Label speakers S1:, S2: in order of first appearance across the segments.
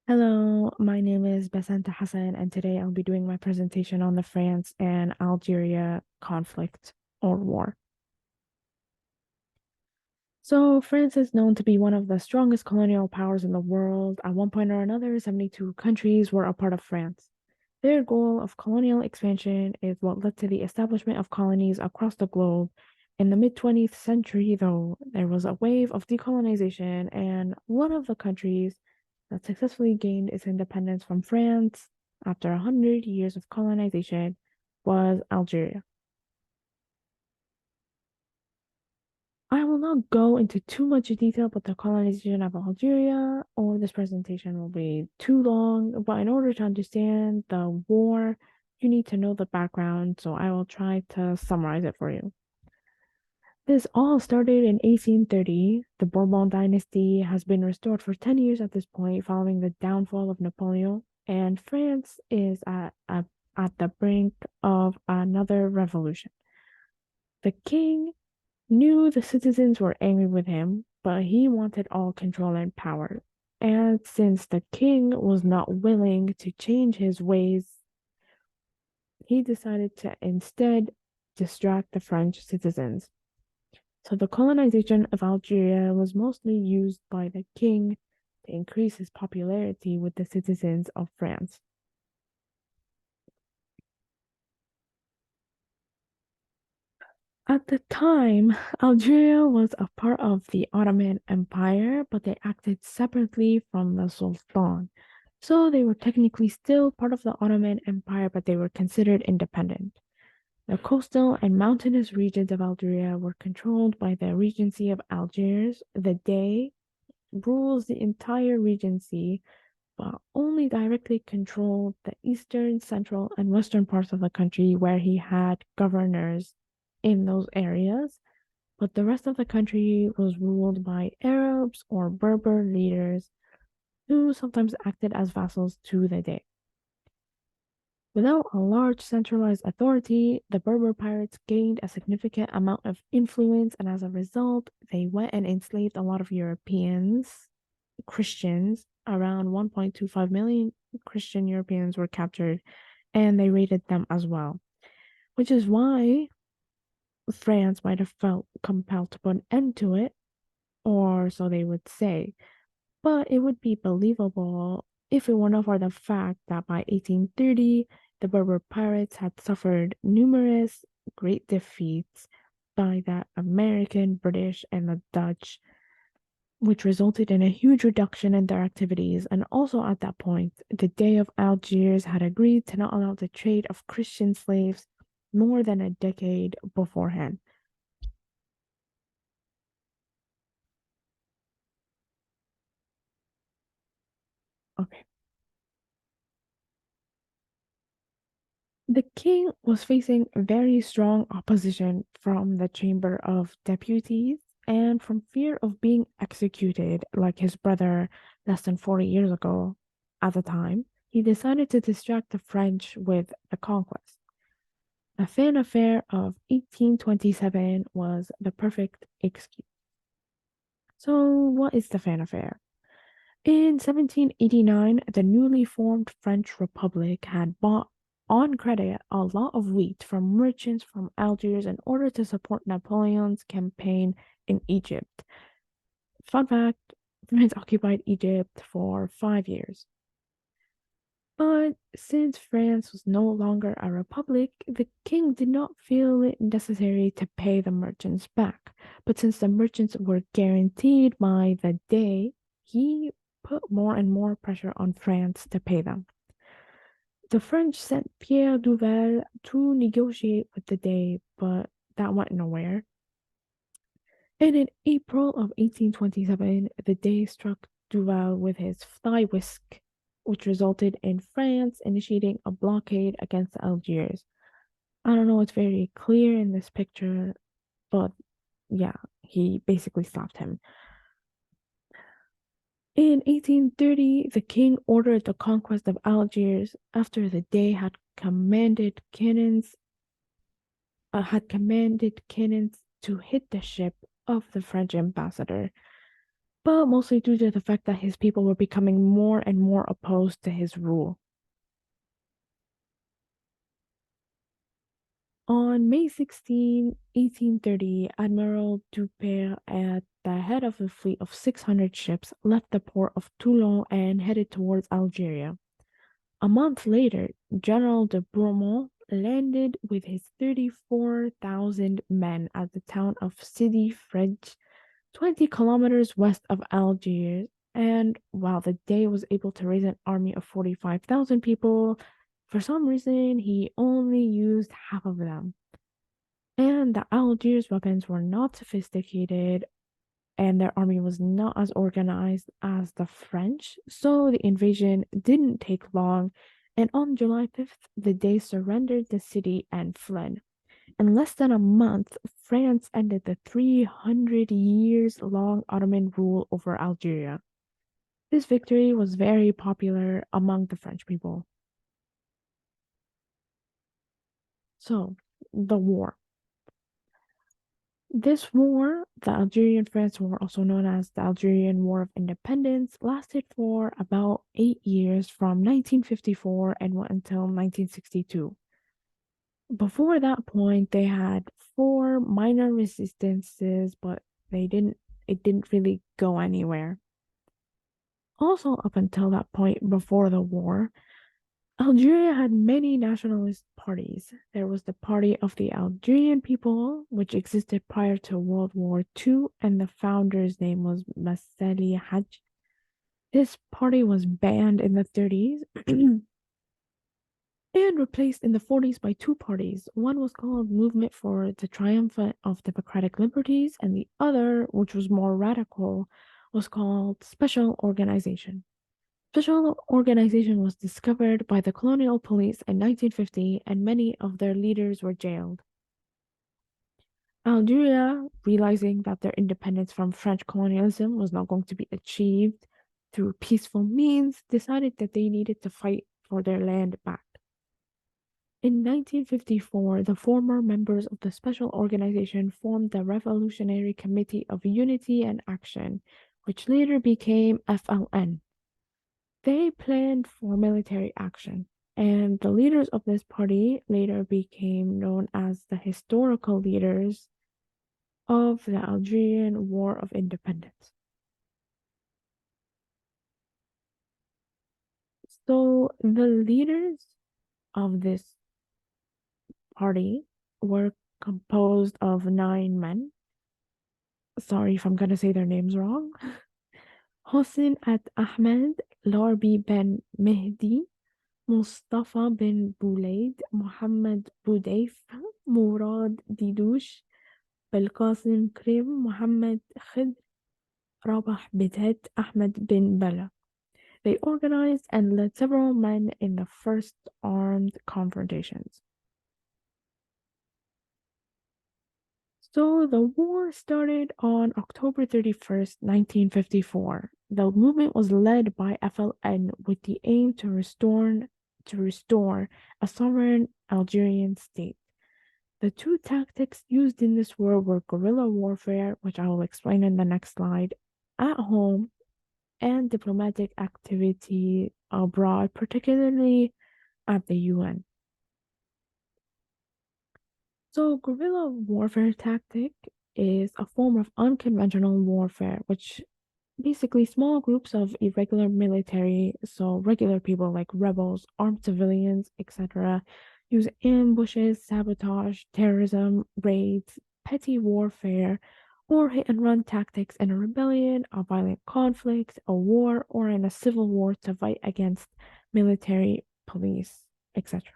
S1: Hello, my name is Basant Hussein, and today I'll be doing my presentation on the France and Algeria conflict or war. So, France is known to be one of the strongest colonial powers in the world. At one point or another, 72 countries were a part of France. Their goal of colonial expansion is what led to the establishment of colonies across the globe. In the mid-20th century, though, there was a wave of decolonization, and one of the countries that successfully gained its independence from France after 100 years of colonization was Algeria. I will not go into too much detail about the colonization of Algeria, or this presentation will be too long. But in order to understand the war, you need to know the background, so I will try to summarize it for you. This all started in 1830. The Bourbon dynasty has been restored for 10 years at this point, following the downfall of Napoleon, and France is at the brink of another revolution. The king knew the citizens were angry with him, but he wanted all control and power. And since the king was not willing to change his ways, he decided to instead distract the French citizens. So the colonization of Algeria was mostly used by the king to increase his popularity with the citizens of France. At the time, Algeria was a part of the Ottoman Empire, but they acted separately from the Sultan. So they were technically still part of the Ottoman Empire, but they were considered independent. The coastal and mountainous regions of Algeria were controlled by the Regency of Algiers. The Dey rules the entire regency, but only directly controlled the eastern, central, and western parts of the country where he had governors in those areas. But the rest of the country was ruled by Arabs or Berber leaders who sometimes acted as vassals to the Dey. Without a large centralized authority, the Berber pirates gained a significant amount of influence, and as a result, they went and enslaved a lot of Europeans, Christians. Around 1.25 million Christian Europeans were captured, and they raided them as well, which is why France might have felt compelled to put an end to it, or so they would say. But it would be believable if it were not for the fact that by 1830, the Berber pirates had suffered numerous great defeats by the American, British, and the Dutch, which resulted in a huge reduction in their activities. And also at that point, the Dey of Algiers had agreed to not allow the trade of Christian slaves more than a decade beforehand. Okay. The king was facing very strong opposition from the Chamber of Deputies and from fear of being executed like his brother less than 40 years ago at the time. He decided to distract the French with the conquest. The Fan Affair of 1827 was the perfect excuse. So, what is the Fan Affair? In 1789, the newly formed French Republic had bought on credit a lot of wheat from merchants from Algiers in order to support Napoleon's campaign in Egypt. Fun fact, France occupied Egypt for 5 years. But since France was no longer a republic, the king did not feel it necessary to pay the merchants back. But since the merchants were guaranteed by the Dey, he put more and more pressure on France to pay them. The French sent Pierre Duval to negotiate with the Dey, but that went nowhere. And in April of 1827, the Dey struck Duval with his thigh whisk, which resulted in France initiating a blockade against Algiers. I don't know, it's very clear in this picture, but yeah, he basically slapped him. In 1830, the king ordered the conquest of Algiers after the Dey had commanded cannons to hit the ship of the French ambassador. but mostly due to the fact that his people were becoming more and more opposed to his rule. On May 16, 1830, Admiral Dupère, at the head of a fleet of 600 ships, left the port of Toulon and headed towards Algeria. A month later, General de Bourmont landed with his 34,000 men at the town of Sidi French, 20 kilometers west of Algiers. And while the Dey was able to raise an army of 45,000 people, for some reason he only used half of them. And the Algiers weapons were not sophisticated, and their army was not as organized as the French, so the invasion didn't take long. And on July 5th, the Dey surrendered the city and fled. In less than a month, France ended the 300 years long Ottoman rule over Algeria. This victory was very popular among the French people. So, the war. This war, the Algerian-France War, also known as the Algerian War of Independence, lasted for about 8 years from 1954 and went until 1962. Before that point, they had four minor resistances, but it didn't really go anywhere. Also, up until that point before the war, Algeria had many nationalist parties. There was the Party of the Algerian People, which existed prior to World War II, and the founder's name was Masali Haj. This party was banned in the 30s and replaced in the 40s by two parties. One was called Movement for the Triumphant of Democratic Liberties, and the other, which was more radical, was called Special Organization. Special organization was discovered by the colonial police in 1950, and many of their leaders were jailed. Algeria, realizing that their independence from French colonialism was not going to be achieved through peaceful means, decided that they needed to fight for their land back. In 1954, the former members of the special organization formed the Revolutionary Committee of Unity and Action, which later became FLN. They planned for military action, and the leaders of this party later became known as the historical leaders of the Algerian War of Independence. So the leaders of this party were composed of 9 men. Sorry if I'm gonna say their names wrong. Hossein at Ahmed, Larbi Ben Mehdi, Mustafa bin Boulaid, Mohammed Boudayf, Murad Didouche, Belqasim Krim, Mohammed Khid, Rabah Bitet, Ahmed bin Bala. They organized and led several men in the first armed confrontations. So the war started on October 31st, 1954. The movement was led by FLN with the aim to restore a sovereign Algerian state. The two tactics used in this war were guerrilla warfare, which I will explain in the next slide, at home, and diplomatic activity abroad, particularly at the UN. So, guerrilla warfare tactic is a form of unconventional warfare, which basically small groups of irregular military, so regular people like rebels, armed civilians, etc., use ambushes, sabotage, terrorism, raids, petty warfare, or hit and run tactics in a rebellion, a violent conflict, a war, or in a civil war to fight against military, police, etc.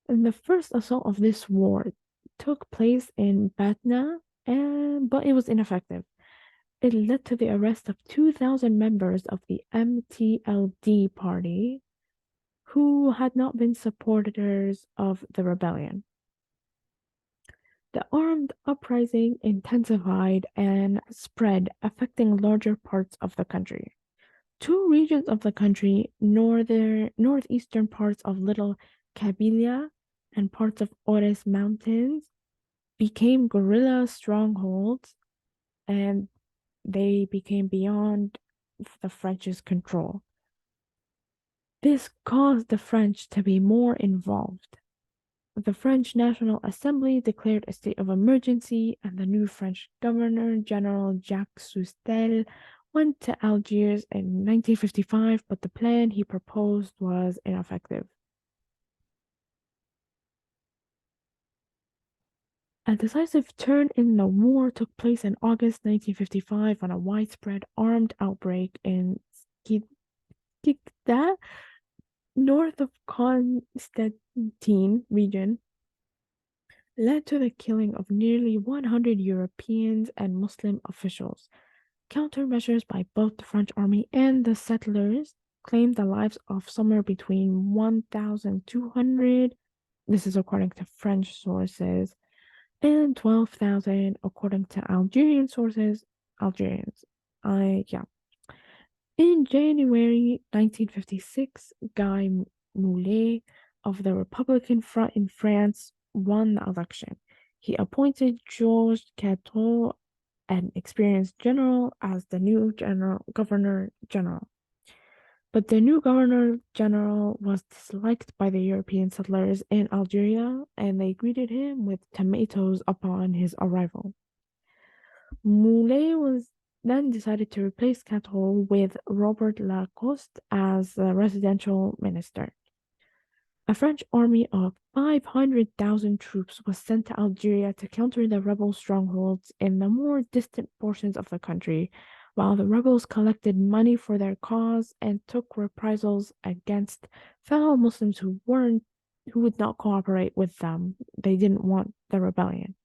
S1: And the first assault of this war took place in Batna, but it was ineffective. It led to the arrest of 2,000 members of the MTLD party who had not been supporters of the rebellion. The armed uprising intensified and spread, affecting larger parts of the country. Two regions of the country, northeastern parts of Little Kabylia and parts of Ores Mountains, became guerrilla strongholds, and they became beyond the French's control. This caused the French to be more involved. The French National Assembly declared a state of emergency, and the new French Governor General Jacques Soustelle went to Algiers in 1955, but the plan he proposed was ineffective. A decisive turn in the war took place in August 1955 when a widespread armed outbreak in Skikda, north of Constantine region, led to the killing of nearly 100 Europeans and Muslim officials. Countermeasures by both the French army and the settlers claimed the lives of somewhere between 1,200, this is according to French sources, and 12,000 according to Algerian sources. Algerians. Yeah. In January 1956, Guy Moulet of the Republican Front in France won the election. He appointed Georges Cateau, an experienced general, as the new governor general. But the new governor general was disliked by the European settlers in Algeria, and they greeted him with tomatoes upon his arrival. Moulet was then decided to replace Cateau with Robert Lacoste as the residential minister. A French army of 500,000 troops was sent to Algeria to counter the rebel strongholds in the more distant portions of the country, while the rebels collected money for their cause and took reprisals against fellow Muslims who would not cooperate with them. They didn't want the rebellion.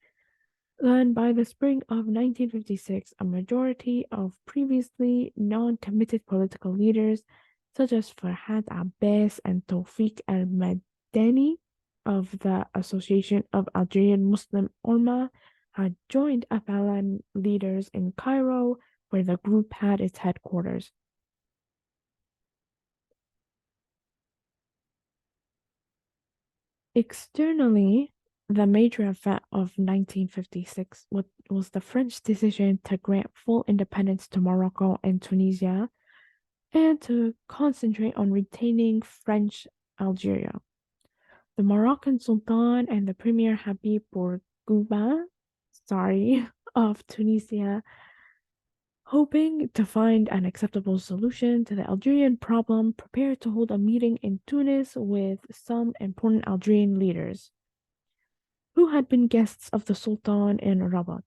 S1: Then, by the spring of 1956, a majority of previously non-committed political leaders, such as Farhad Abbas and Tawfiq al-Madani of the Association of Algerian Muslim Ulama, had joined FLN leaders in Cairo, where the group had its headquarters. Externally, the major event of 1956 was the French decision to grant full independence to Morocco and Tunisia and to concentrate on retaining French Algeria. The Moroccan Sultan and the Premier Habib Bourguiba, of Tunisia, hoping to find an acceptable solution to the Algerian problem, prepared to hold a meeting in Tunis with some important Algerian leaders who had been guests of the Sultan in Rabat.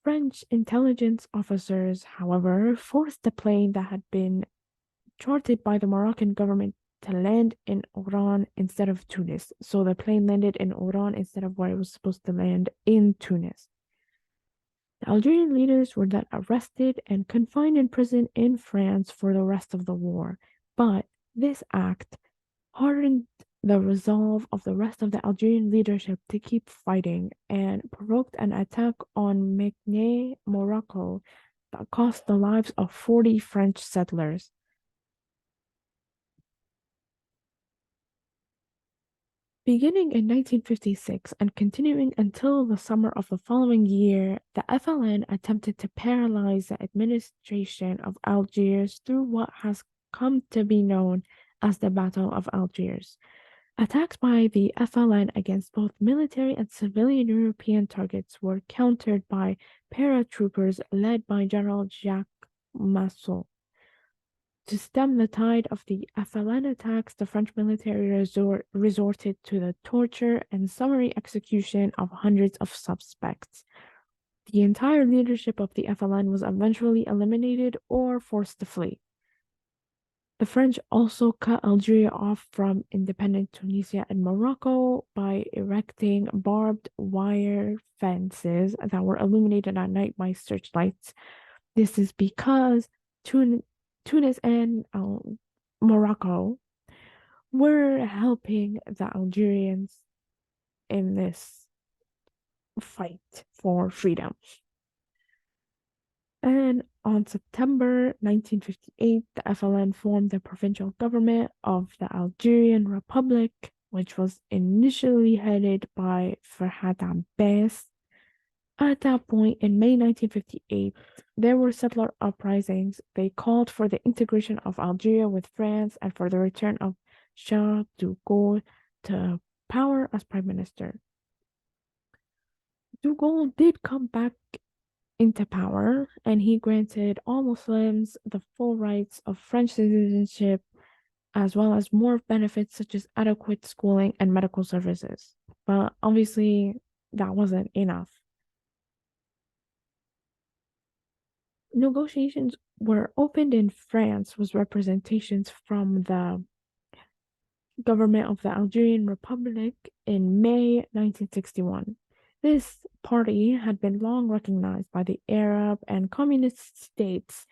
S1: French intelligence officers, however, forced the plane that had been chartered by the Moroccan government to land in Oran instead of Tunis. So the plane landed in Oran instead of where it was supposed to land in Tunis. The Algerian leaders were then arrested and confined in prison in France for the rest of the war. But this act hardened the resolve of the rest of the Algerian leadership to keep fighting and provoked an attack on Meknès, Morocco, that cost the lives of 40 French settlers. Beginning in 1956 and continuing until the summer of the following year, the FLN attempted to paralyze the administration of Algiers through what has come to be known as the Battle of Algiers. Attacks by the FLN against both military and civilian European targets were countered by paratroopers led by General Jacques Massot. To stem the tide of the FLN attacks, the French military resorted to the torture and summary execution of hundreds of suspects. The entire leadership of the FLN was eventually eliminated or forced to flee. The French also cut Algeria off from independent Tunisia and Morocco by erecting barbed wire fences that were illuminated at night by searchlights. This is because Tunis and Morocco were helping the Algerians in this fight for freedom. And on September 1958, the FLN formed the provincial government of the Algerian Republic, which was initially headed by Farhad Abbas. At that point, in May 1958, there were settler uprisings. They called for the integration of Algeria with France and for the return of Charles de Gaulle to power as prime minister. De Gaulle did come back into power, and he granted all Muslims the full rights of French citizenship, as well as more benefits such as adequate schooling and medical services. But obviously, that wasn't enough. Negotiations were opened in France with representations from the government of the Algerian Republic in May 1961. This party had been long recognized by the Arab and communist states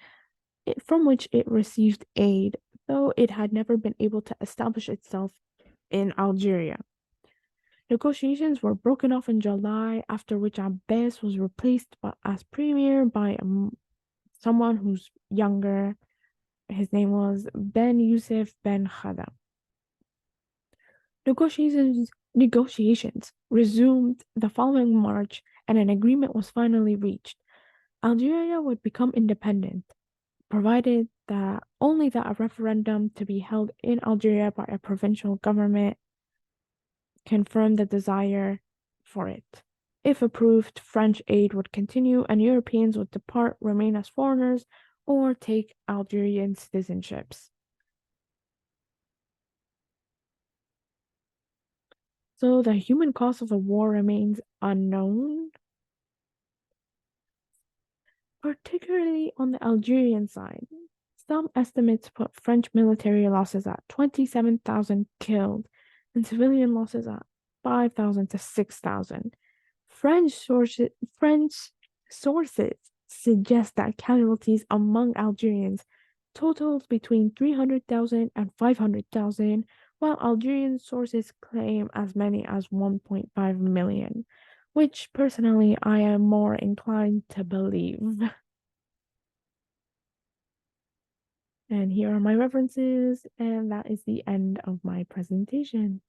S1: from which it received aid, though it had never been able to establish itself in Algeria. Negotiations were broken off in July, after which Abbas was replaced as premier by someone who's younger. His name was Ben Youssef Ben Khada. Negotiations resumed the following March, and an agreement was finally reached. Algeria would become independent, provided that only that a referendum to be held in Algeria by a provincial government confirmed the desire for it. If approved, French aid would continue and Europeans would depart, remain as foreigners, or take Algerian citizenships. So the human cost of the war remains unknown, particularly on the Algerian side. Some estimates put French military losses at 27,000 killed and civilian losses at 5,000 to 6,000. French sources suggest that casualties among Algerians totaled between 300,000 and 500,000, while Algerian sources claim as many as 1.5 million, which personally I am more inclined to believe. And here are my references, and that is the end of my presentation.